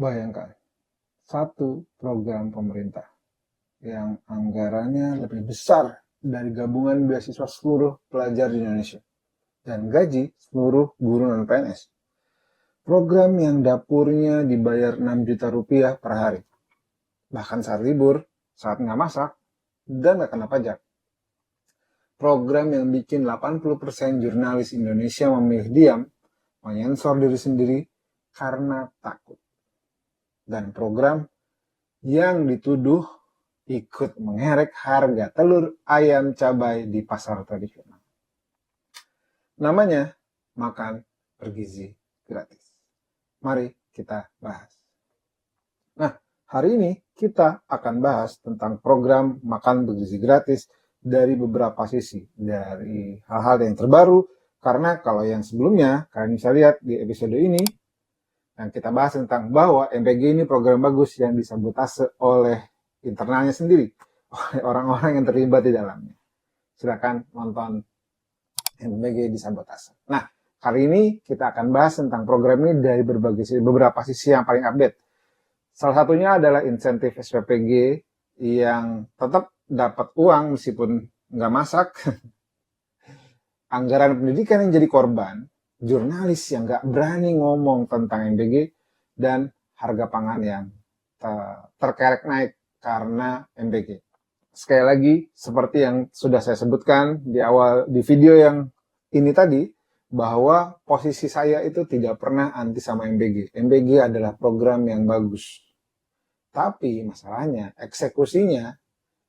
Bayangkan, satu program pemerintah yang anggarannya lebih besar dari gabungan beasiswa seluruh pelajar di Indonesia dan gaji seluruh guru non PNS. Program yang dapurnya dibayar 6 juta rupiah per hari. Bahkan saat libur, saat nggak masak, dan nggak kena pajak. Program yang bikin 80% jurnalis Indonesia memilih diam, menyensor diri sendiri karena takut. Dan program yang dituduh ikut mengerek harga telur ayam cabai di pasar tradisional. Namanya makan bergizi gratis. Mari kita bahas. Nah, hari ini kita akan bahas tentang program makan bergizi gratis dari beberapa sisi. Dari hal-hal yang terbaru, karena kalau yang sebelumnya, kalian bisa lihat di episode ini, yang kita bahas tentang bahwa MPG ini program bagus yang disabotase oleh internalnya sendiri, oleh orang-orang yang terlibat di dalamnya. Silakan nonton MPG disabotase. Nah, kali ini kita akan bahas tentang program ini dari beberapa sisi yang paling update. Salah satunya adalah insentif SPPG yang tetap dapat uang meskipun nggak masak. Anggaran pendidikan yang jadi korban, jurnalis yang nggak berani ngomong tentang MPG, dan harga pangan yang terkerek naik karena MPG. Sekali lagi, seperti yang sudah saya sebutkan di awal di video yang ini tadi, bahwa posisi saya itu tidak pernah anti sama MPG. MPG adalah program yang bagus. Tapi masalahnya, eksekusinya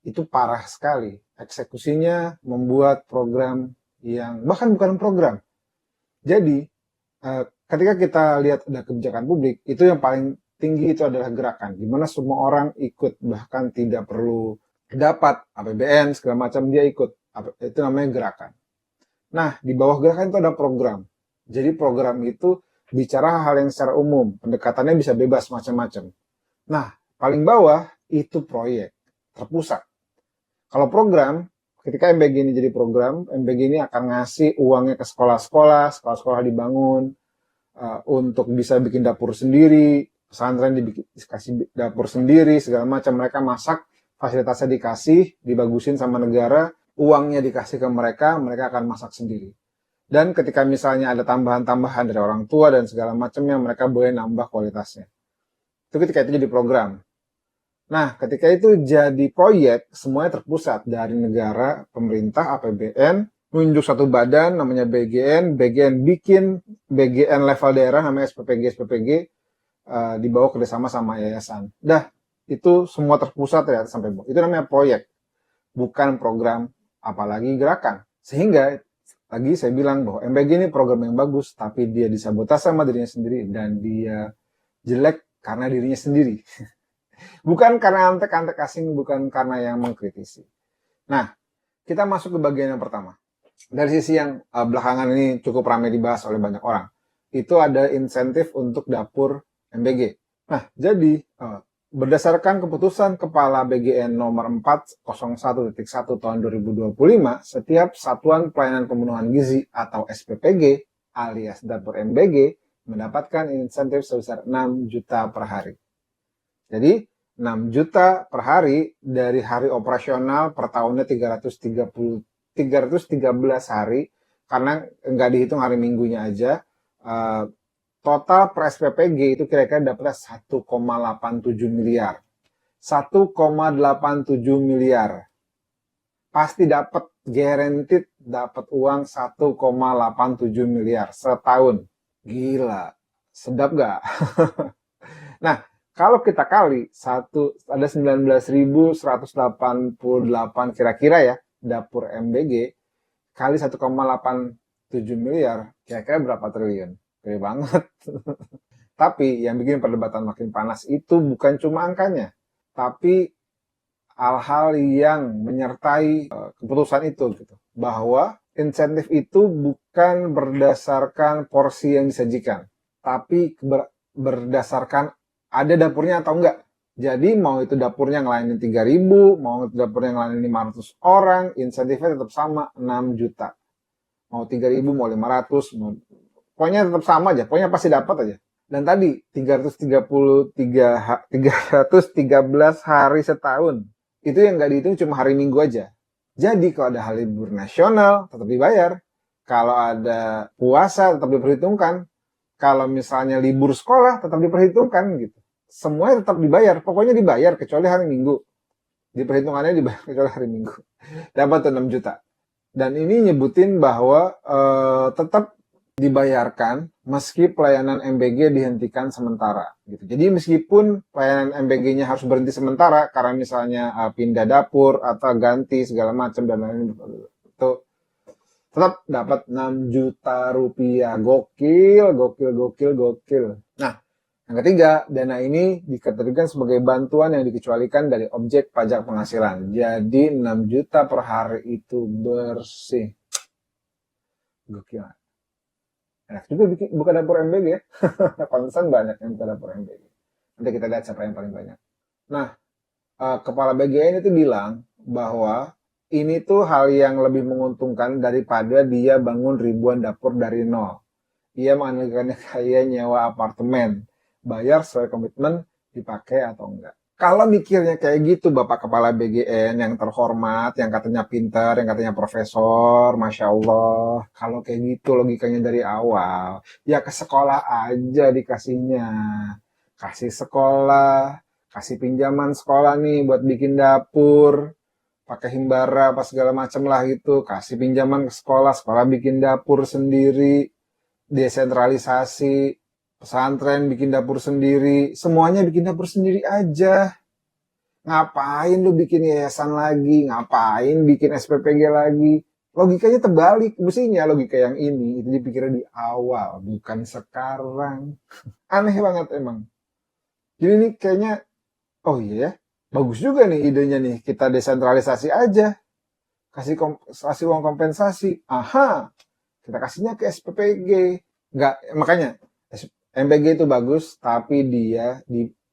itu parah sekali. Eksekusinya membuat program yang bahkan bukan program. Jadi, ketika kita lihat ada kebijakan publik, itu yang paling tinggi itu adalah gerakan, di mana semua orang ikut, bahkan tidak perlu dapat APBN segala macam dia ikut. Itu namanya gerakan. Nah, di bawah gerakan itu ada program. Jadi program itu bicara hal yang secara umum, pendekatannya bisa bebas macam-macam. Nah, paling bawah itu proyek terpusat. Kalau program, ketika MPG ini jadi program, MPG ini akan ngasih uangnya ke sekolah-sekolah, sekolah-sekolah dibangun untuk bisa bikin dapur sendiri, pesantren dikasih dapur sendiri, segala macam. Mereka masak, fasilitasnya dikasih, dibagusin sama negara, uangnya dikasih ke mereka, mereka akan masak sendiri. Dan ketika misalnya ada tambahan-tambahan dari orang tua dan segala macamnya, mereka boleh nambah kualitasnya. Itu ketika itu jadi program. Nah, ketika itu jadi proyek, semuanya terpusat dari negara, pemerintah, APBN, nunjuk satu badan namanya BGN, BGN bikin BGN level daerah namanya SPPG, dibawa kerjasama sama yayasan. Dah, itu semua terpusat ya sampai itu namanya proyek, bukan program, apalagi gerakan. Sehingga lagi saya bilang bahwa MPG ini program yang bagus, tapi dia disabotase sama dirinya sendiri dan dia jelek karena dirinya sendiri. Bukan karena antek-antek asing, bukan karena yang mengkritisi. Nah, kita masuk ke bagian yang pertama. Dari sisi yang belakangan ini cukup ramai dibahas oleh banyak orang. Itu ada insentif untuk dapur MPG. Nah, jadi berdasarkan keputusan Kepala BGN nomor 401.1 tahun 2025, setiap Satuan Pelayanan Pemenuhan Gizi atau SPPG alias dapur MPG mendapatkan insentif sebesar 6 juta per hari. Jadi 6 juta per hari dari hari operasional per tahunnya 313 hari, karena nggak dihitung hari minggunya aja. Total per SPPG itu kira-kira dapat 1,87 miliar. 1,87 miliar. Pasti dapat, guaranteed dapat uang 1,87 miliar setahun. Gila, sedap gak? Nah, kalau kita kali ada 19.188 kira-kira ya dapur MPG kali 1,87 miliar, kira-kira berapa triliun? Gede banget. Tapi yang bikin perdebatan makin panas itu bukan cuma angkanya, tapi hal-hal yang menyertai keputusan itu gitu. Bahwa insentif itu bukan berdasarkan porsi yang disajikan, tapi berdasarkan ada dapurnya atau enggak. Jadi mau itu dapurnya ngelainin 3.000, mau itu dapurnya ngelainin 500 orang, insentifnya tetap sama 6 juta. Mau 3.000, mau 500, pokoknya tetap sama aja, pokoknya pasti dapat aja. Dan tadi 313 hari setahun. Itu yang nggak dihitung cuma hari Minggu aja. Jadi kalau ada hari libur nasional tetap dibayar. Kalau ada puasa tetap diperhitungkan. Kalau misalnya libur sekolah tetap diperhitungkan gitu. Semuanya tetap dibayar. Pokoknya dibayar kecuali hari Minggu. Diperhitungannya dibayar kecuali hari Minggu. Dapat tuh 6 juta. Dan ini nyebutin bahwa tetap dibayarkan meski pelayanan MBG dihentikan sementara. Gitu. Jadi meskipun pelayanan MBG-nya harus berhenti sementara karena misalnya pindah dapur atau ganti segala macam dan lain-lain, itu tetap dapat 6 juta rupiah. Gokil, gokil, gokil, gokil. Nah, yang ketiga, dana ini dikategorikan sebagai bantuan yang dikecualikan dari objek pajak penghasilan. Jadi 6 juta per hari itu bersih. Gokil. Enak juga buka dapur MBG ya. Konsen banyak yang buka dapur MBG. Nanti kita lihat siapa yang paling banyak. Nah, kepala BGN itu bilang bahwa ini tuh hal yang lebih menguntungkan daripada dia bangun ribuan dapur dari nol. Ia menganalogikannya kayak nyewa apartemen. Bayar sesuai komitmen, dipakai atau enggak. Kalau mikirnya kayak gitu Bapak Kepala BGN yang terhormat, yang katanya pintar, yang katanya profesor, Masya Allah. Kalau kayak gitu logikanya dari awal, ya ke sekolah aja dikasihnya. Kasih sekolah, kasih pinjaman sekolah nih buat bikin dapur, pakai himbara apa segala macem lah gitu. Kasih pinjaman ke sekolah, sekolah bikin dapur sendiri, desentralisasi, pesantren bikin dapur sendiri, semuanya bikin dapur sendiri aja. Ngapain lu bikin yayasan lagi? Ngapain bikin SPPG lagi? Logikanya terbalik. Mestinya logika yang ini itu dipikirnya di awal, bukan sekarang. Aneh banget emang. Jadi ini kayaknya, oh iya ya, bagus juga nih idenya nih. Kita desentralisasi aja. Kasih uang kompensasi. Aha, kita kasihnya ke SPPG. Nggak, makanya MBG itu bagus, tapi dia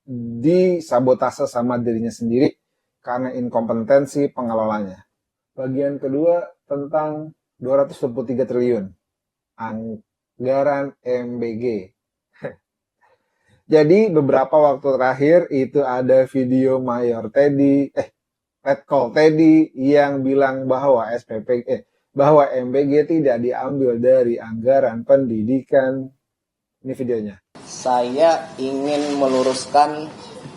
disabotase sama dirinya sendiri karena inkompetensi pengelolanya. Bagian kedua tentang 223 triliun anggaran MBG. Jadi beberapa waktu terakhir itu ada video Mayor Teddy, Letkol Teddy yang bilang bahwa bahwa MBG tidak diambil dari anggaran pendidikan. Ini videonya. Saya ingin meluruskan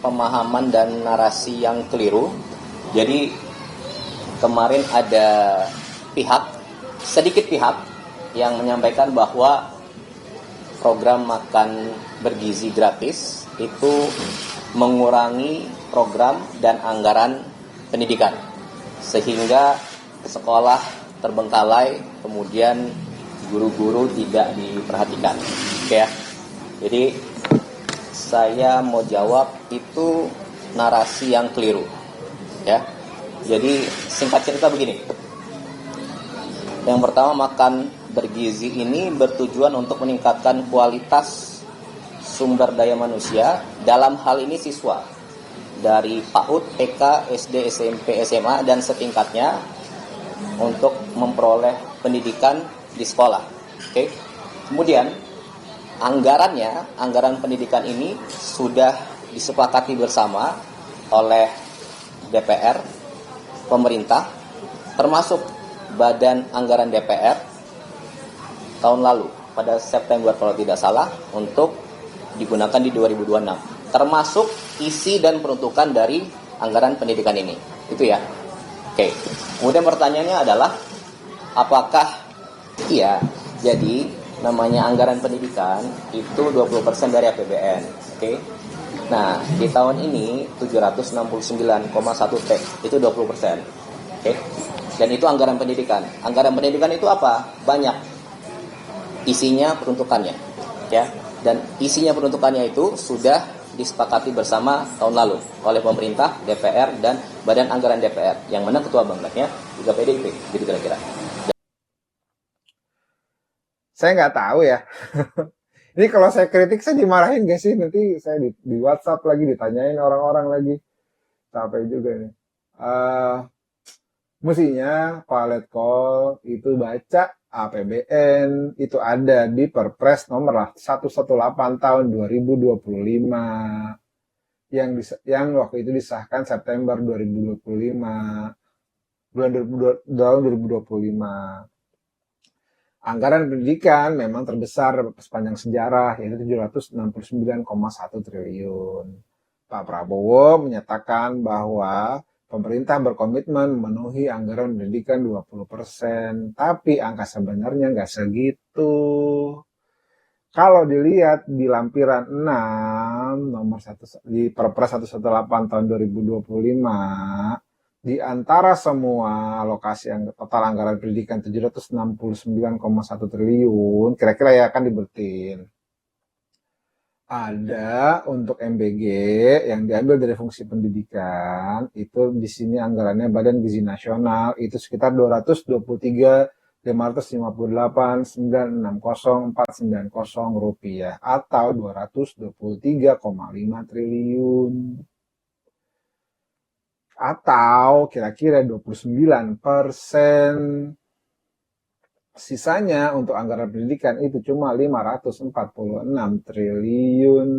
pemahaman dan narasi yang keliru. Jadi kemarin ada sedikit pihak yang menyampaikan bahwa program makan bergizi gratis itu mengurangi program dan anggaran pendidikan. Sehingga sekolah terbengkalai, kemudian guru-guru tidak diperhatikan. Oke ya. Jadi saya mau jawab itu narasi yang keliru. Ya. Jadi singkat cerita begini. Yang pertama, makan bergizi ini bertujuan untuk meningkatkan kualitas sumber daya manusia, dalam hal ini siswa dari PAUD, TK, SD, SMP, SMA dan setingkatnya untuk memperoleh pendidikan di sekolah. Oke. Kemudian anggaran pendidikan ini sudah disepakati bersama oleh DPR, pemerintah, termasuk Badan Anggaran DPR tahun lalu pada September kalau tidak salah, untuk digunakan di 2026, termasuk isi dan peruntukan dari anggaran pendidikan ini. Itu ya. Oke. Kemudian pertanyaannya adalah apakah iya jadi namanya anggaran pendidikan itu 20% dari APBN. Oke. Nah, di tahun ini 769,1 T itu 20%. Oke. Dan itu anggaran pendidikan. Anggaran pendidikan itu apa? Banyak. Isinya peruntukannya. Ya. Dan isinya peruntukannya itu sudah disepakati bersama tahun lalu oleh pemerintah, DPR dan Badan Anggaran DPR. Yang mana ketua bangkatnya juga PDIP, gitu kira-kira. Saya nggak tahu ya. Ini kalau saya kritik saya dimarahin gak sih? Nanti saya di WhatsApp lagi ditanyain orang-orang lagi. Capek juga nih. Mestinya Pak Letkol itu baca APBN itu ada di Perpres nomor 118 tahun 2025 yang waktu itu disahkan September 2025, bulan 2025. Anggaran pendidikan memang terbesar sepanjang sejarah, yaitu 769,1 triliun. Pak Prabowo menyatakan bahwa pemerintah berkomitmen memenuhi anggaran pendidikan 20%, tapi angka sebenarnya nggak segitu. Kalau dilihat di lampiran 6, nomor 1, di Perpres 118 tahun 2025, di antara semua alokasi total anggaran pendidikan 769,1 triliun, kira-kira ya akan dibertin. Ada untuk MBG yang diambil dari fungsi pendidikan, itu di sini anggarannya Badan Gizi Nasional itu sekitar 223.558.960.490 rupiah atau 223,5 triliun. Atau kira-kira 29%. Sisanya untuk anggaran pendidikan itu cuma 546 triliun.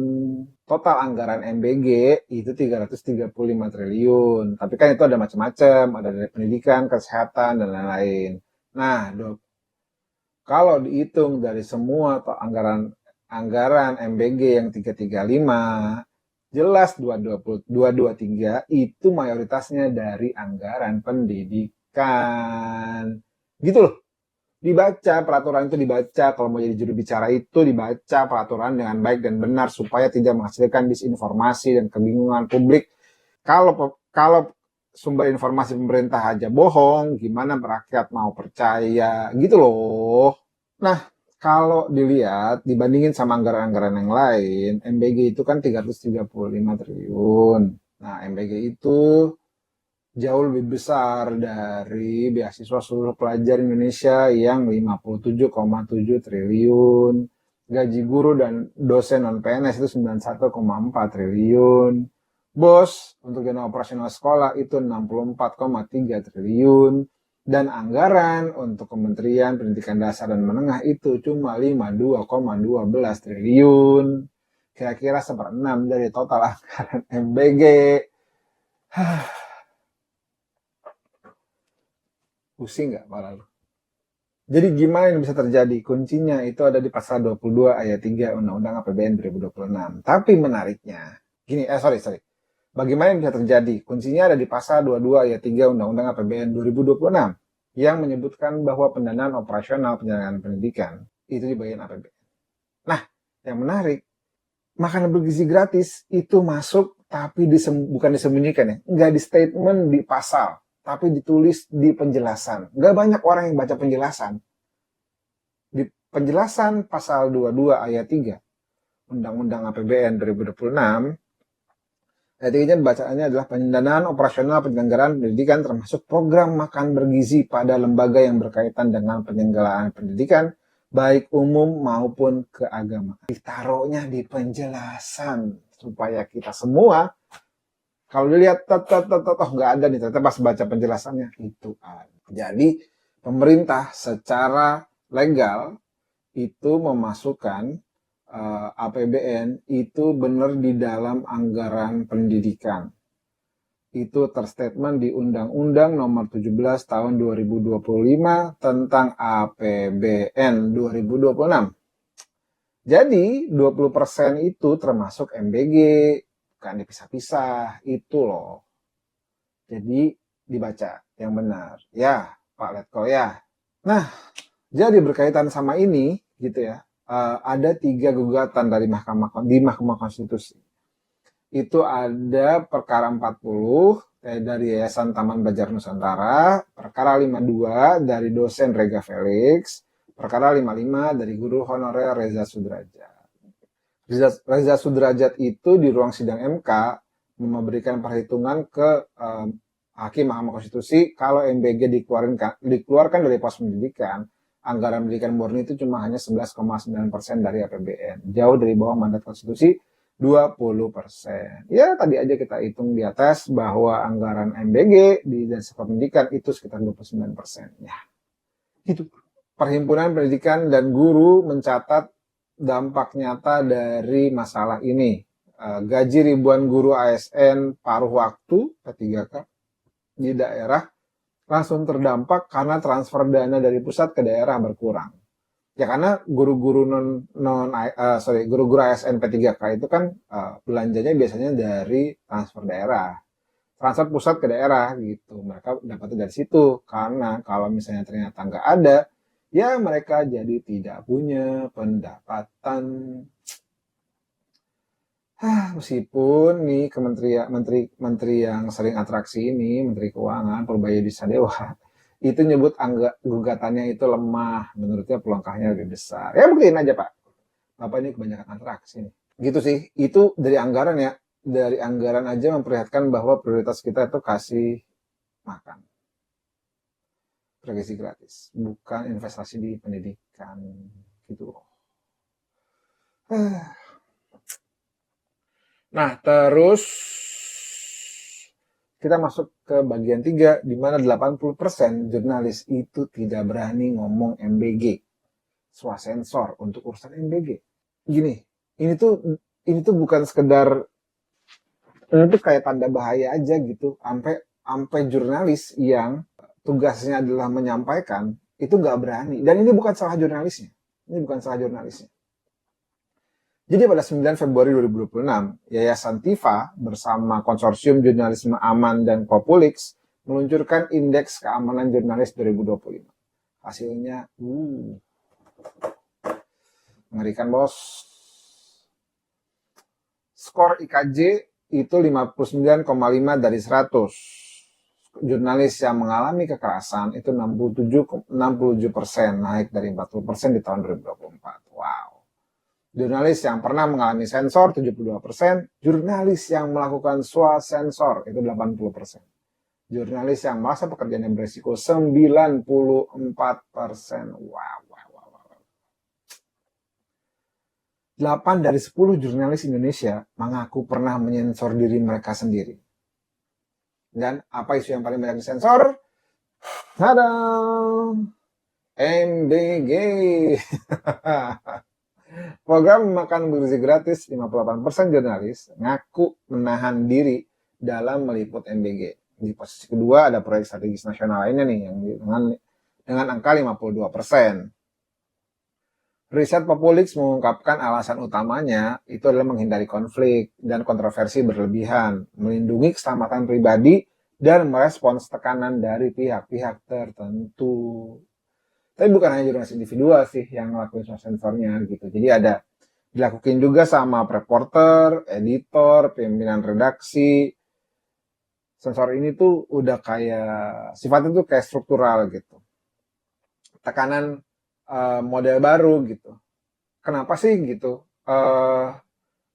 Total anggaran MBG itu 335 triliun. Tapi kan itu ada macam-macam, ada dari pendidikan, kesehatan, dan lain-lain. Nah, kalau dihitung dari semua anggaran MBG yang 335, jelas 223 itu mayoritasnya dari anggaran pendidikan. Gitu loh. Dibaca, peraturan itu dibaca, kalau mau jadi juru bicara itu dibaca peraturan dengan baik dan benar supaya tidak menghasilkan disinformasi dan kebingungan publik. Kalau sumber informasi pemerintah aja bohong, gimana rakyat mau percaya, gitu loh. Nah, kalau dilihat, dibandingin sama anggaran-anggaran yang lain, MBG itu kan 335 triliun. Nah, MBG itu jauh lebih besar dari beasiswa seluruh pelajar Indonesia yang 57,7 triliun. Gaji guru dan dosen non-PNS itu 91,4 triliun. BOS untuk dana operasional sekolah itu 64,3 triliun. Dan anggaran untuk Kementerian Pendidikan Dasar dan Menengah itu cuma 52,12 triliun. Kira-kira 1/6 dari total anggaran MBG. Pusing nggak malah lu? Jadi gimana yang bisa terjadi? Kuncinya itu ada di pasal 22 ayat 3 Undang-Undang APBN 2026. Tapi menariknya, gini, sorry. Bagaimana yang bisa terjadi? Kuncinya ada di pasal 22 ayat 3 Undang-Undang APBN 2026 yang menyebutkan bahwa pendanaan operasional penyelenggaraan pendidikan itu di bagian APBN. Nah, yang menarik, makanan bergizi gratis itu masuk tapi bukan disembunyikan ya, nggak di statement di pasal, tapi ditulis di penjelasan. Nggak banyak orang yang baca penjelasan. Di penjelasan pasal 22 ayat 3 Undang-Undang APBN 2026, ayat 3 bacaannya adalah pendanaan operasional penyelenggaraan pendidikan termasuk program makan bergizi pada lembaga yang berkaitan dengan penyelenggaraan pendidikan baik umum maupun keagamaan. Ditaruhnya di penjelasan supaya kita semua kalau dilihat nggak ada nih, ternyata pas baca penjelasannya itu ada. Jadi pemerintah secara legal itu memasukkan APBN itu benar di dalam anggaran pendidikan. Itu terstatement di Undang-Undang Nomor 17 Tahun 2025 tentang APBN 2026. Jadi 20% itu termasuk MBG, bukan dipisah-pisah, itu loh. Jadi dibaca yang benar. Ya, Pak Letko ya. Nah, jadi berkaitan sama ini gitu ya. Ada 3 gugatan dari Mahkamah Konstitusi. Itu ada perkara 40 dari Yayasan Taman Belajar Nusantara, perkara 52 dari dosen Rega Felix, perkara 55 dari guru honorer Reza Sudrajat. Reza Sudrajat itu di ruang sidang MK memberikan perhitungan ke Hakim Mahkamah Konstitusi kalau MBG dikeluarkan dari pos pendidikan, anggaran pendidikan murni itu cuma hanya 11,9% dari APBN. Jauh dari bawah mandat konstitusi 20%. Ya tadi aja kita hitung di atas bahwa anggaran MBG di dasar pendidikan itu sekitar 29%. Ya, gitu. Perhimpunan Pendidikan dan Guru mencatat dampak nyata dari masalah ini. Gaji ribuan guru ASN paruh waktu P3K di daerah langsung terdampak karena transfer dana dari pusat ke daerah berkurang. Ya karena guru-guru guru-guru ASN P3K itu kan belanjanya biasanya dari transfer daerah, transfer pusat ke daerah gitu. Mereka dapatnya dari situ. Karena kalau misalnya ternyata nggak ada, ya mereka jadi tidak punya pendapatan. Meskipun nih menteri yang sering atraksi ini, Menteri Keuangan Purbaidi Sadewa, itu nyebut gugatannya itu lemah, menurutnya pelangkahnya lebih besar. Ya buktiin aja Pak, Bapak ini kebanyakan atraksi nih. Gitu sih, itu dari anggaran ya, dari anggaran aja memperlihatkan bahwa prioritas kita itu kasih makan, gizi gratis, bukan investasi di pendidikan gitu. Nah, terus kita masuk ke bagian 3, di mana 80% jurnalis itu tidak berani ngomong MBG. Swasensor untuk urusan MBG. Gini, ini tuh bukan sekedar, ini tuh kayak tanda bahaya aja gitu. Sampai jurnalis yang tugasnya adalah menyampaikan, itu nggak berani. Dan ini bukan salah jurnalisnya. Ini bukan salah jurnalisnya. Jadi pada 9 Februari 2026, Yayasan TIFA bersama Konsorsium Jurnalisme Aman dan Populix meluncurkan Indeks Keamanan Jurnalis 2025. Hasilnya, mengerikan bos. Skor IKJ itu 59,5 dari 100. Jurnalis yang mengalami kekerasan itu 67%, naik dari 40% di tahun 2024. Wow. Jurnalis yang pernah mengalami sensor 72%, jurnalis yang melakukan swasensor itu 80%. Jurnalis yang merasa pekerjaannya berisiko 94%. Wow. 8 dari 10 jurnalis Indonesia mengaku pernah menyensor diri mereka sendiri. Dan apa isu yang paling banyak disensor? Tada! MBG. Program makan bergizi gratis, 58% jurnalis ngaku menahan diri dalam meliput MBG. Di posisi kedua ada proyek strategis nasional lainnya nih yang dengan angka 52%. Riset Populix mengungkapkan alasan utamanya itu adalah menghindari konflik dan kontroversi berlebihan, melindungi keselamatan pribadi, dan merespons tekanan dari pihak-pihak tertentu. Tapi bukan hanya jurnalis individual sih yang ngelakuin sensornya gitu. Jadi ada dilakukan juga sama reporter, editor, pimpinan redaksi. Sensor ini tuh udah kayak, sifatnya tuh kayak struktural gitu. Tekanan model baru gitu. Kenapa sih gitu?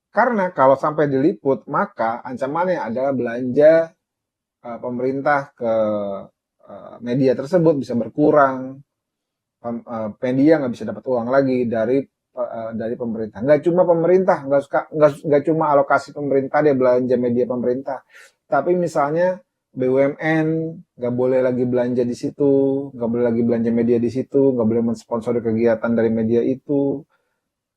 Karena kalau sampai diliput, maka ancamannya adalah belanja pemerintah ke media tersebut bisa berkurang. Media nggak bisa dapat uang lagi dari pemerintah. Nggak cuma pemerintah, nggak cuma alokasi pemerintah dia belanja media pemerintah, tapi misalnya BUMN nggak boleh lagi belanja di situ, nggak boleh lagi belanja media di situ, nggak boleh mensponsori kegiatan dari media itu.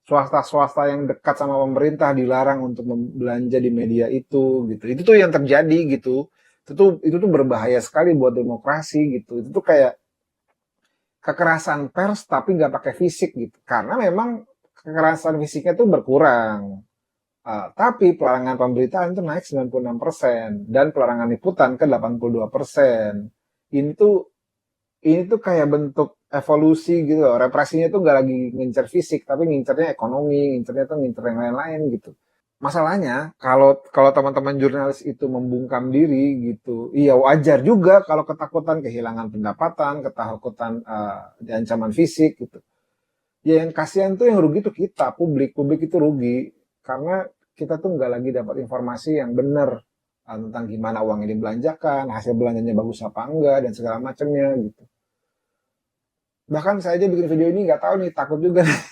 Swasta-swasta yang dekat sama pemerintah dilarang untuk belanja di media itu, gitu. Itu tuh yang terjadi gitu. Itu tuh berbahaya sekali buat demokrasi gitu. Itu tuh kayak kekerasan pers tapi nggak pakai fisik gitu. Karena memang kekerasan fisiknya tuh berkurang. Tapi pelarangan pemberitaan itu naik 96% dan pelarangan liputan ke 82%. Ini tuh kayak bentuk evolusi gitu loh. Represinya tuh nggak lagi ngincer fisik, tapi ngincernya ekonomi, ngincer yang lain-lain gitu. Masalahnya kalau teman-teman jurnalis itu membungkam diri gitu, iya wajar juga kalau ketakutan kehilangan pendapatan, ketakutan diancaman fisik gitu. Ya yang kasihan tuh yang rugi tuh kita, publik itu rugi karena kita tuh nggak lagi dapat informasi yang benar tentang gimana uangnya dibelanjakan, hasil belanjanya bagus apa enggak dan segala macamnya gitu. Bahkan saya aja bikin video ini nggak tahu nih, takut juga nih.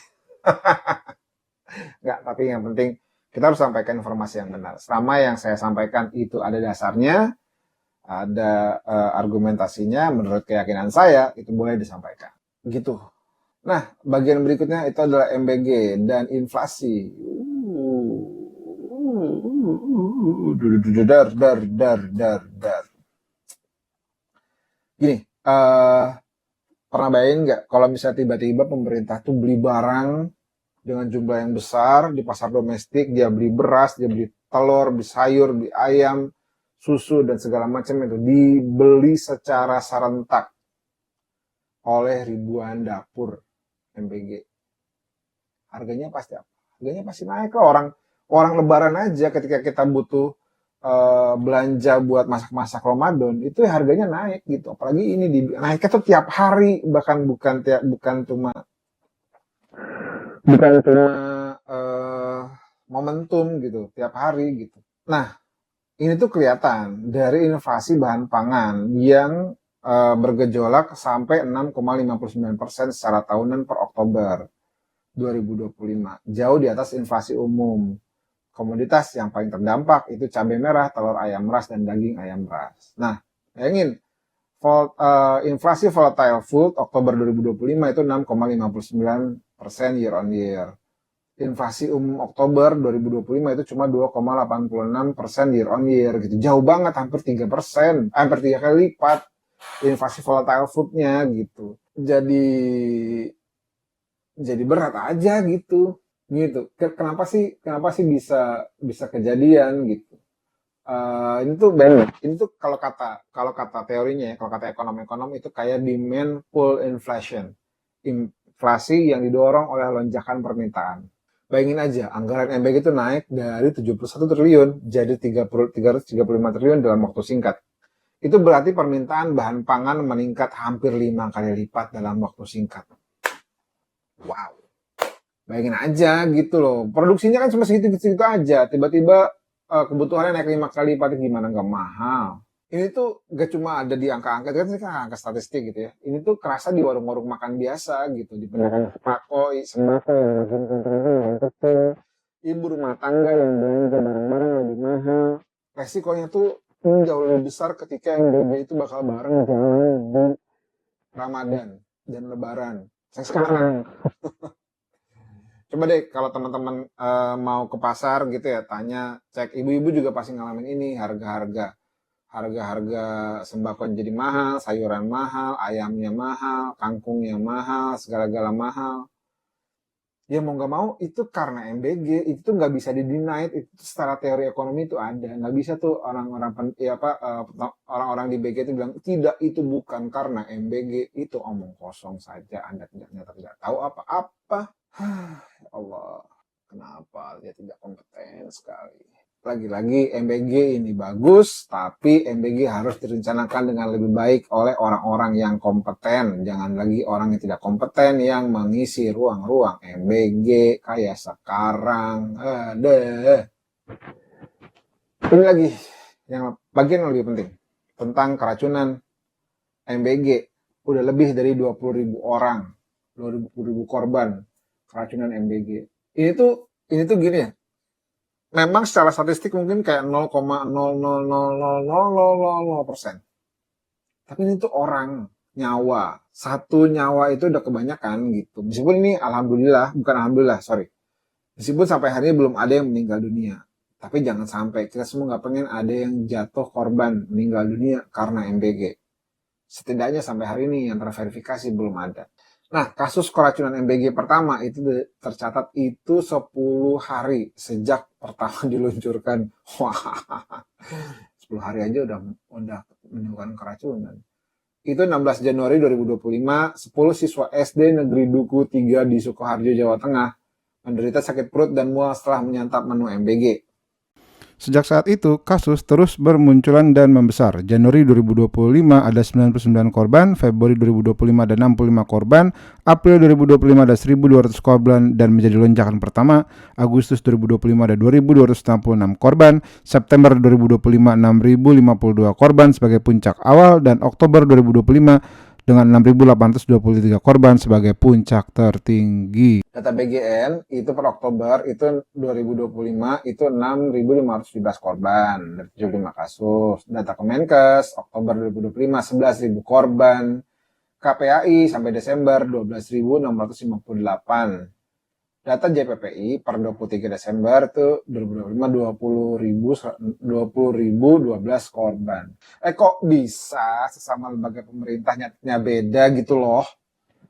Nggak, tapi yang penting kita harus sampaikan informasi yang benar. Selama yang saya sampaikan itu ada dasarnya, ada argumentasinya, menurut keyakinan saya, itu boleh disampaikan. Gitu. Nah, bagian berikutnya itu adalah MBG dan inflasi. Dar, dar, dar, dar, dar. Gini, pernah bayangin nggak kalau misalnya tiba-tiba pemerintah tuh beli barang dengan jumlah yang besar di pasar domestik, dia beli beras, dia beli telur, beli sayur, beli ayam, susu, dan segala macam itu dibeli secara serentak oleh ribuan dapur MBG. Harganya pasti apa? Harganya pasti naik ke orang lebaran aja ketika kita butuh belanja buat masak-masak Ramadan itu harganya naik gitu. Apalagi ini naiknya tuh tiap hari, bahkan bukan cuma momentum gitu, tiap hari gitu. Nah, ini tuh kelihatan dari inflasi bahan pangan yang bergejolak sampai 6,59% secara tahunan per Oktober 2025. Jauh di atas inflasi umum. Komoditas yang paling terdampak itu cabai merah, telur ayam ras, dan daging ayam ras. Nah, bayangin, inflasi volatile food Oktober 2025 itu 6,59% year on year. Inflasi umum Oktober 2025 itu cuma 2,86% year on year gitu. Jauh banget, hampir 3%, hampir 3 kali lipat inflasi volatile foodnya gitu. Jadi berat aja gitu. Kenapa sih bisa kejadian gitu. Ini tuh kalau kata teorinya ya, kalau kata ekonom itu kayak demand pull inflation, inflasi yang didorong oleh lonjakan permintaan. Bayangin aja, anggaran MBG itu naik dari 71 triliun jadi 335 triliun dalam waktu singkat. Itu berarti permintaan bahan pangan meningkat hampir 5 kali lipat dalam waktu singkat. Wow. Bayangin aja gitu loh. Produksinya kan cuma segitu-segitu aja. Tiba-tiba kebutuhannya naik 5 kali lipat, gimana nggak mahal. Ini tuh gak cuma ada di angka-angka, kan ini kan angka statistik gitu ya. Ini tuh kerasa di warung-warung makan biasa gitu. Di pedagang sembako yang kecil, ibu rumah tangga yang belanja barang-barang lebih mahal. Resikonya tuh jauh lebih besar ketika yang itu bakal bareng jalan di Ramadan dan Lebaran. Sekarang. Coba deh kalau teman-teman mau ke pasar gitu ya, tanya, cek, ibu-ibu juga pasti ngalamin ini, harga-harga sembako jadi mahal, sayuran mahal, ayamnya mahal, kangkungnya mahal, segala-gala mahal. Ya mau nggak mau itu karena MBG, itu nggak bisa dideny, itu secara teori ekonomi itu ada, nggak bisa tuh orang-orang di BG itu bilang tidak, itu bukan karena MBG, itu omong kosong saja, Anda tidak tahu apa-apa. Ya Allah, kenapa dia tidak kompeten sekali. Lagi-lagi MBG ini bagus, tapi MBG harus direncanakan dengan lebih baik oleh orang-orang yang kompeten. Jangan lagi orang yang tidak kompeten yang mengisi ruang-ruang MBG kayak sekarang. Ini lagi yang bagian yang lebih penting tentang keracunan MBG. Udah lebih dari 20.000 orang, 20.000 korban keracunan MBG. Ini tuh gini ya. Memang secara statistik mungkin kayak 0,0000000%. Tapi ini tuh orang, nyawa. Satu nyawa itu udah kebanyakan gitu. Meskipun ini meskipun sampai hari ini belum ada yang meninggal dunia. Tapi jangan sampai, kita semua nggak pengen ada yang jatuh korban meninggal dunia karena MBG. Setidaknya sampai hari ini yang terverifikasi belum ada. Nah, kasus keracunan MBG pertama itu tercatat itu 10 hari sejak pertama diluncurkan. Wah, 10 hari aja udah menemukan keracunan. Itu 16 Januari 2025, 10 siswa SD Negeri Duku 3 di Sukoharjo, Jawa Tengah menderita sakit perut dan mual setelah menyantap menu MBG. Sejak saat itu, kasus terus bermunculan dan membesar. Januari 2025 ada 99 korban, Februari 2025 ada 65 korban, April 2025 ada 1.200 korban dan menjadi lonjakan pertama. Agustus 2025 ada 2.266 korban, September 2025 6.052 korban sebagai puncak awal, dan Oktober 2025 dengan 6.823 korban sebagai puncak tertinggi. Data BGN itu per Oktober itu 2025 itu 6.517 korban dari 75 kasus. Data Kemenkes Oktober 2025 11.000 korban KPAI sampai Desember 12.658. Data JPPI per 23 Desember tuh 2025 20.012 korban. Kok bisa sesama lembaga pemerintah nyatetnya beda gitu loh?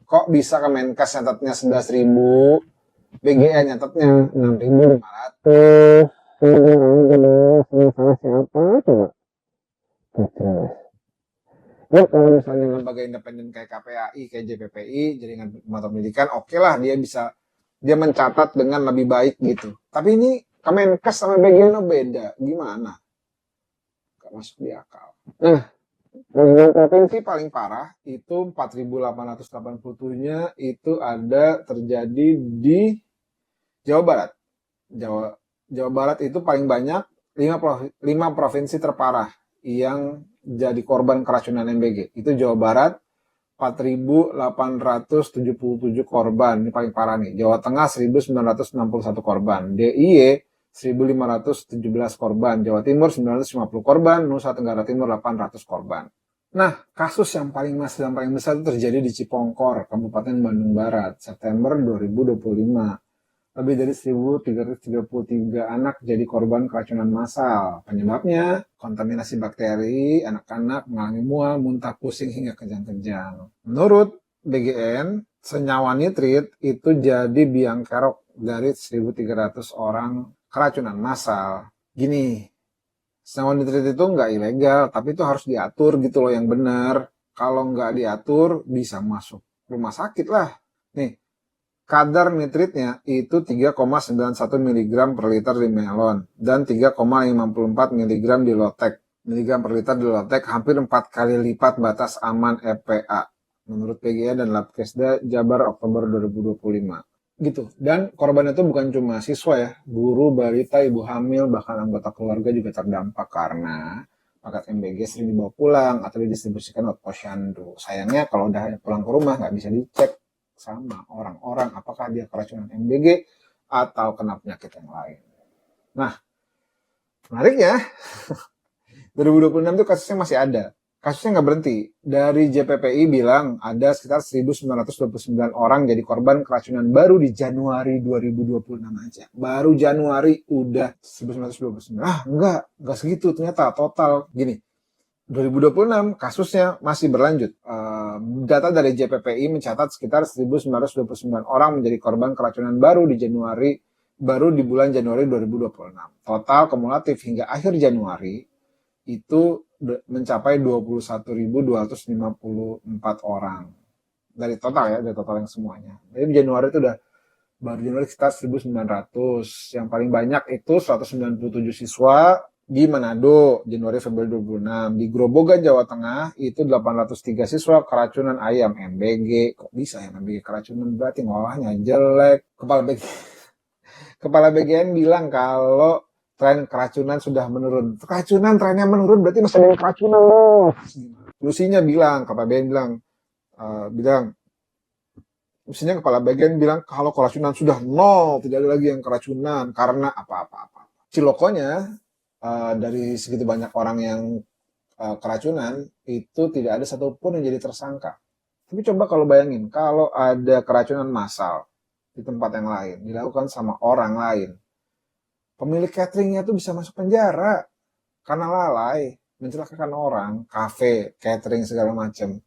Kok bisa Kemenkes nyatetnya 11.000, BGN nyatetnya 6.500? Salah siapa coba? Terus. Ya kalau misalnya lembaga independen kayak KPAI, kayak JPPI, Jaringan Pengamat Pendidikan, oke lah dia mencatat dengan lebih baik gitu. Tapi ini Kemenkes sama BGN beda, gimana? Gak masuk di akal. Nah, yang provinsi paling parah itu 4.887-nya itu ada terjadi di Jawa Barat. Jawa Barat itu paling banyak 5 provinsi terparah yang jadi korban keracunan MBG. Itu Jawa Barat 4.877 korban, ini paling parah nih. Jawa Tengah 1.961 korban, DIY 1.517 korban, Jawa Timur 950 korban, Nusa Tenggara Timur 800 korban. Nah, kasus yang paling besar itu terjadi di Cipongkor, Kabupaten Bandung Barat, September 2025. Lebih dari 1.333 anak jadi korban keracunan massal. Penyebabnya kontaminasi bakteri, anak-anak mengalami mual, muntah, pusing, hingga kejang-kejang. Menurut BGN, senyawa nitrit itu jadi biang kerok dari 1.300 orang keracunan massal. Gini, senyawa nitrit itu nggak ilegal, tapi itu harus diatur gitu loh yang benar. Kalau nggak diatur, bisa masuk rumah sakit lah. Nih, kadar nitritnya itu 3,91 mg per liter di melon dan 3,54 mg di lotek. Miligram per liter di lotek hampir 4 kali lipat batas aman EPA menurut PGA dan Labkesda Jabar Oktober 2025. Gitu. Dan korban itu bukan cuma siswa ya, guru, balita, ibu hamil, bahkan anggota keluarga juga terdampak karena paket MBG sering dibawa pulang atau didistribusikan lewat posyandu. Sayangnya kalau udah pulang ke rumah nggak bisa dicek sama orang-orang apakah dia keracunan MBG atau kena penyakit yang lain. Nah, menariknya 2026 itu kasusnya masih ada. Kasusnya nggak berhenti. Dari JPPI bilang ada sekitar 1.929 orang jadi korban keracunan baru di Januari 2026 aja. Baru Januari udah 1.929. Enggak segitu ternyata total. Gini, 2026 kasusnya masih berlanjut. Data dari JPPI mencatat sekitar 1.929 orang menjadi korban keracunan baru di bulan Januari 2026. Total kumulatif hingga akhir Januari itu mencapai 21.254 orang. Dari total yang semuanya. Jadi Januari itu baru Januari sekitar 1.900. Yang paling banyak itu 197 siswa di Manado, Januari Februari 2026. Di Grobogan, Jawa Tengah, itu 803 siswa keracunan ayam MBG. Kok bisa ya MBG keracunan? Berarti ngolahnya jelek. Kepala BGN bilang kalau tren keracunan sudah menurun. Trennya menurun berarti masih ada yang keracunan loh. Lusinya bilang, Kepala BGN Kepala BGN bilang kalau keracunan sudah nol, tidak ada lagi yang keracunan karena apa-apa. Cilokonya, dari segitu banyak orang yang keracunan itu tidak ada satupun yang jadi tersangka. Tapi coba kalau bayangin kalau ada keracunan massal di tempat yang lain dilakukan sama orang lain, pemilik cateringnya tuh bisa masuk penjara karena lalai mencelakakan orang, kafe, catering segala macam.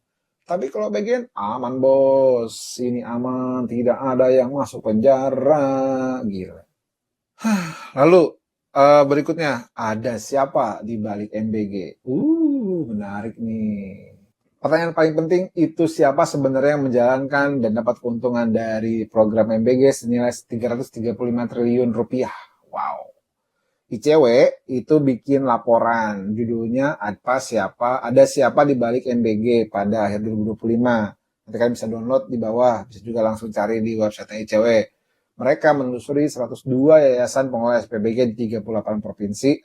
Tapi kalau bagian aman bos, ini aman, tidak ada yang masuk penjara, gila. Lalu berikutnya, ada siapa di balik MBG? Menarik nih. Pertanyaan paling penting, itu siapa sebenarnya yang menjalankan dan dapat keuntungan dari program MBG senilai 335 triliun rupiah. Wow. ICW itu bikin laporan, judulnya ada siapa di balik MBG pada akhir 2025. Nanti kalian bisa download di bawah, bisa juga langsung cari di website ICW. Mereka menelusuri 102 yayasan pengelola SPBG di 38 provinsi.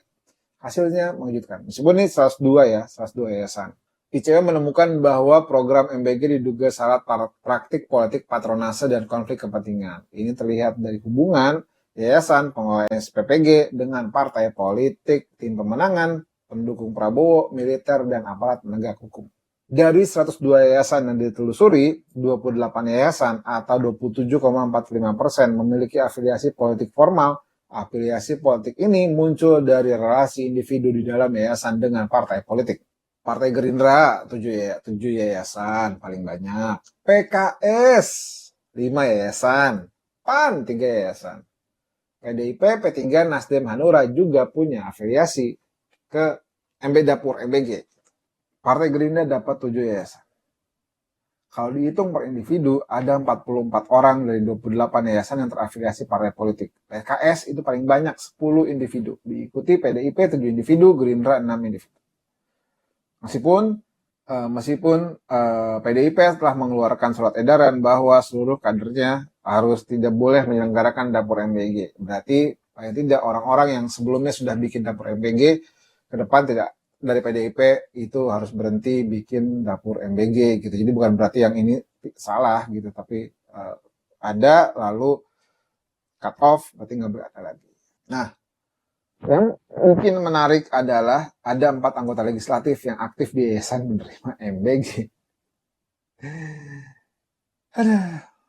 Hasilnya mengejutkan. Meskipun ini 102 yayasan. ICW menemukan bahwa program MBG diduga syarat praktik politik patronase dan konflik kepentingan. Ini terlihat dari hubungan yayasan pengelola SPBG dengan partai politik, tim pemenangan, pendukung Prabowo, militer, dan aparat penegak hukum. Dari 102 yayasan yang ditelusuri, 28 yayasan atau 27,45% memiliki afiliasi politik formal. Afiliasi politik ini muncul dari relasi individu di dalam yayasan dengan partai politik. Partai Gerindra 7 yayasan paling banyak. PKS 5 yayasan. PAN 3 yayasan. PDIP, P3, Nasdem, Hanura juga punya afiliasi ke Dapur MBG. Partai Gerindra dapat 7 yayasan. Kalau dihitung per individu, ada 44 orang dari 28 yayasan yang terafiliasi partai politik. PKS itu paling banyak, 10 individu. Diikuti PDIP 7 individu, Gerindra 6 individu. Meskipun PDIP telah mengeluarkan surat edaran bahwa seluruh kadernya harus tidak boleh menyelenggarakan dapur MBG. Berarti paling tidak orang-orang yang sebelumnya sudah bikin dapur MBG ke depan tidak, dari PDIP itu harus berhenti bikin dapur MBG gitu. Jadi bukan berarti yang ini salah gitu, tapi ada lalu cut off, berarti nggak berada lagi. Nah, yang mungkin menarik adalah ada 4 anggota legislatif yang aktif di yayasan menerima MBG.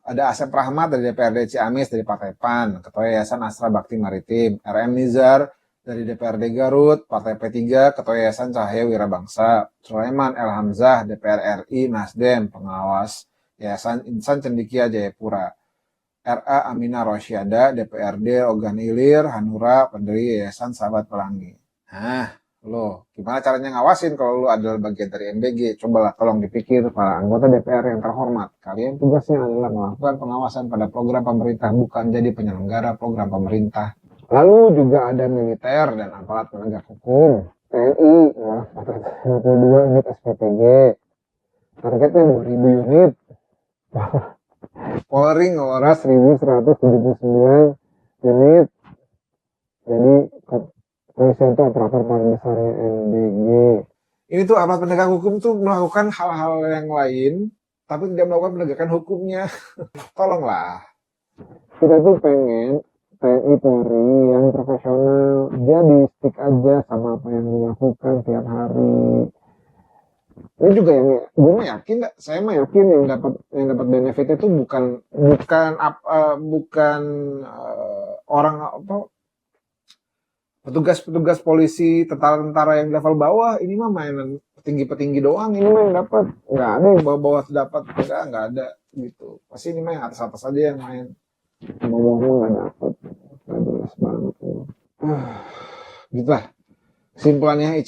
Ada Asep Rahmat dari DPRD Ciamis dari Partai PAN, Ketua Yayasan Astra Bakti Maritim, RM Nizar dari DPRD Garut, Partai P3, Ketua Yayasan Cahaya Wirabangsa, Sulaiman El Hamzah, DPR RI, Nasdem, Pengawas Yayasan Insan Cendikia Jayapura, RA Aminah Rosyada, DPRD Ogan Ilir, Hanura, pendiri Yayasan Sahabat Pelangi. Nah, lo gimana caranya ngawasin kalau lo adalah bagian dari MBG? Cobalah tolong dipikir para anggota DPR yang terhormat. Kalian tugasnya adalah melakukan pengawasan pada program pemerintah, bukan jadi penyelenggara program pemerintah. Lalu juga ada militer dan aparat penegak hukum. TNI, 452 unit SPPG. Targetnya 2.000 unit. Polri ngeluaras 1.179 unit. Jadi kepolisian itu operator paling besarnya MBG. Ini tuh aparat penegak hukum tuh melakukan hal-hal yang lain, tapi tidak melakukan penegakan hukumnya. Tolonglah. Kita tuh pengen TNI Polri yang profesional, dia di stick aja sama apa yang dilakukan tiap hari. Ini juga yang gue mah yakin, saya mah yakin yang dapat benefit itu bukan orang apa, petugas polisi, tentara-tentara yang level bawah. Ini mah mainan petinggi doang. Ini mah yang dapat, nggak ada yang bawah dapat, nggak ada gitu. Pasti ini mah yang atas aja yang main. Bawahnya nggak dapat, nggak jelas banget. Gitulah. Kesimpulannya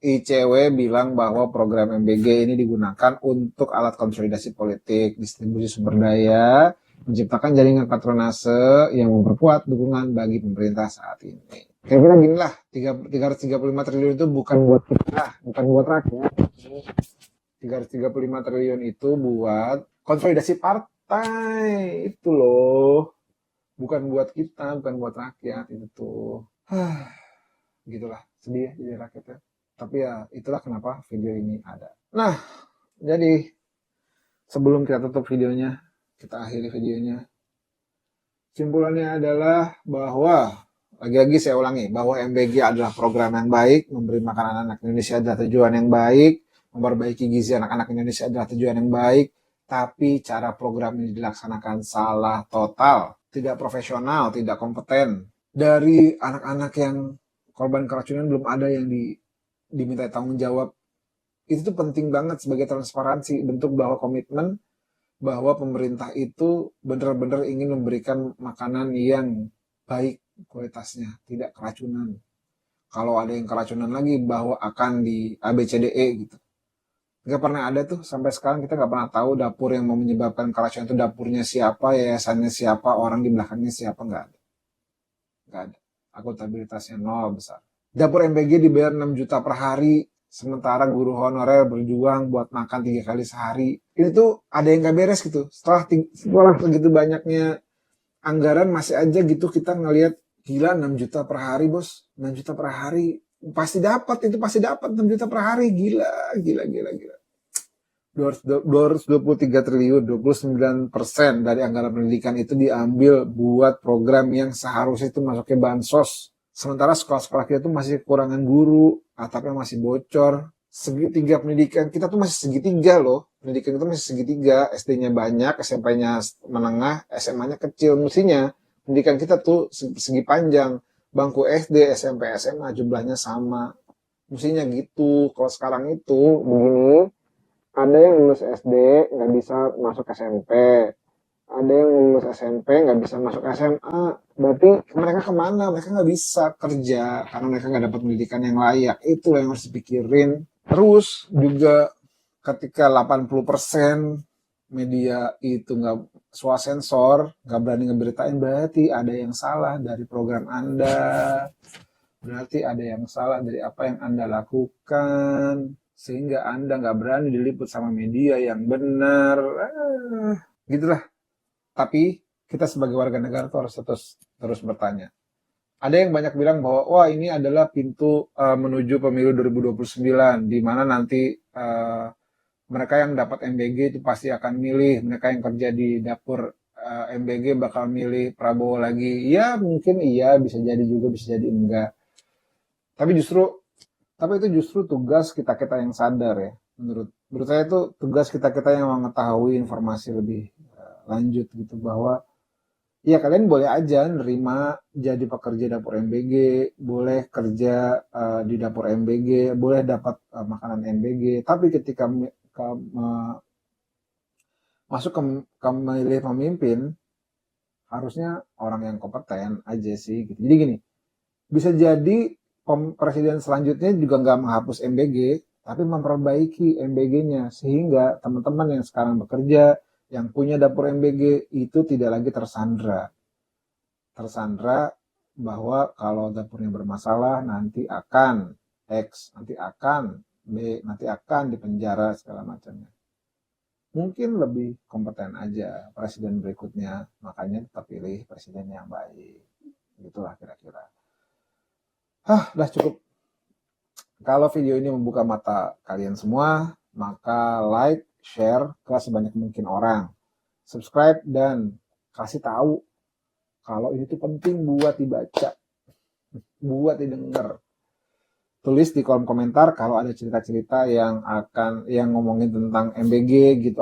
ICW bilang bahwa program MBG ini digunakan untuk alat konsolidasi politik, distribusi sumber daya, menciptakan jaringan patronase yang memperkuat dukungan bagi pemerintah saat ini. Kira-kira gini lah, 335 triliun itu bukan buat kita, bukan buat rakyat. 335 triliun itu buat konsolidasi partai, itu loh. Bukan buat kita, bukan buat rakyat, itu tuh. Gitulah, sedih ya jadi rakyatnya. Tapi ya itulah kenapa video ini ada. Nah, jadi sebelum kita tutup videonya, kita akhiri videonya. Kesimpulannya adalah bahwa, lagi-lagi saya ulangi, bahwa MBG adalah program yang baik, memberi makan anak-anak Indonesia adalah tujuan yang baik, memperbaiki gizi anak-anak Indonesia adalah tujuan yang baik, tapi cara program ini dilaksanakan salah total, tidak profesional, tidak kompeten. Dari anak-anak yang korban keracunan belum ada yang diminta tanggung jawab. Itu tuh penting banget sebagai transparansi, bentuk bahwa komitmen bahwa pemerintah itu benar-benar ingin memberikan makanan yang baik kualitasnya, tidak keracunan. Kalau ada yang keracunan lagi bahwa akan di ABCDE gitu. Nggak pernah ada tuh, sampai sekarang kita nggak pernah tahu dapur yang mau menyebabkan keracunan itu dapurnya siapa, yayasannya siapa, orang di belakangnya siapa, nggak ada. Nggak ada. Akuntabilitasnya nol besar. Dapur MBG dibayar 6 juta per hari, sementara guru honorer berjuang buat makan 3 kali sehari. Ini tuh ada yang gak beres gitu. Setelah segitu banyaknya anggaran masih aja gitu kita ngelihat, gila 6 juta per hari bos, 6 juta per hari. Pasti dapat 6 juta per hari, gila. 223 triliun, 29% dari anggaran pendidikan itu diambil buat program yang seharusnya itu masuknya bansos. Sementara sekolah-sekolah kita tuh masih kekurangan guru, atapnya masih bocor, segitiga pendidikan kita tuh masih segitiga loh. Pendidikan kita masih segitiga, SD-nya banyak, SMP-nya menengah, SMA-nya kecil. Mestinya pendidikan kita tuh segi panjang. Bangku SD, SMP, SMA jumlahnya sama. Mestinya gitu. Kalau sekarang itu begini, ada yang lulus SD nggak bisa masuk SMP, ada yang lulus SMP nggak bisa masuk SMA. Berarti mereka kemana? Mereka nggak bisa kerja karena mereka nggak dapat pendidikan yang layak. Itu yang harus dipikirin. Terus juga ketika 80% media itu nggak swasensor, nggak berani ngeberitain, berarti ada yang salah dari program Anda. Berarti ada yang salah dari apa yang Anda lakukan. Sehingga Anda nggak berani diliput sama media yang benar. Gitulah. Tapi kita sebagai warga negara tuh harus terus bertanya. Ada yang banyak bilang bahwa wah ini adalah pintu menuju pemilu 2029 di mana nanti mereka yang dapat MBG itu pasti akan milih, mereka yang kerja di dapur MBG bakal milih Prabowo lagi. Ya mungkin iya, bisa jadi juga, bisa jadi enggak. Tapi itu justru tugas kita-kita yang sadar ya. Menurut saya itu tugas kita-kita yang mengetahui informasi lebih lanjut gitu bahwa ya kalian boleh aja nerima jadi pekerja dapur MBG, boleh kerja di dapur MBG, boleh dapat makanan MBG, tapi ketika masuk ke memilih pemimpin, harusnya orang yang kompeten aja sih gitu. Jadi gini, bisa jadi presiden selanjutnya juga nggak menghapus MBG, tapi memperbaiki MBG-nya sehingga teman-teman yang sekarang bekerja, yang punya dapur MBG itu tidak lagi tersandra bahwa kalau dapurnya bermasalah nanti akan X, nanti akan B, nanti akan dipenjara segala macamnya. Mungkin lebih kompeten aja presiden berikutnya, makanya tetap pilih presiden yang baik. Gitulah kira-kira. Udah cukup. Kalau video ini membuka mata kalian semua, maka like, share ke sebanyak mungkin orang. Subscribe dan kasih tahu kalau ini tuh penting buat dibaca, buat didengar. Tulis di kolom komentar kalau ada cerita-cerita yang ngomongin tentang MBG gitu,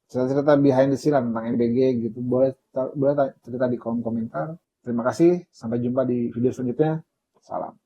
cerita-cerita behind the scene tentang MBG gitu. Boleh cerita di kolom komentar. Terima kasih, sampai jumpa di video selanjutnya. Salam.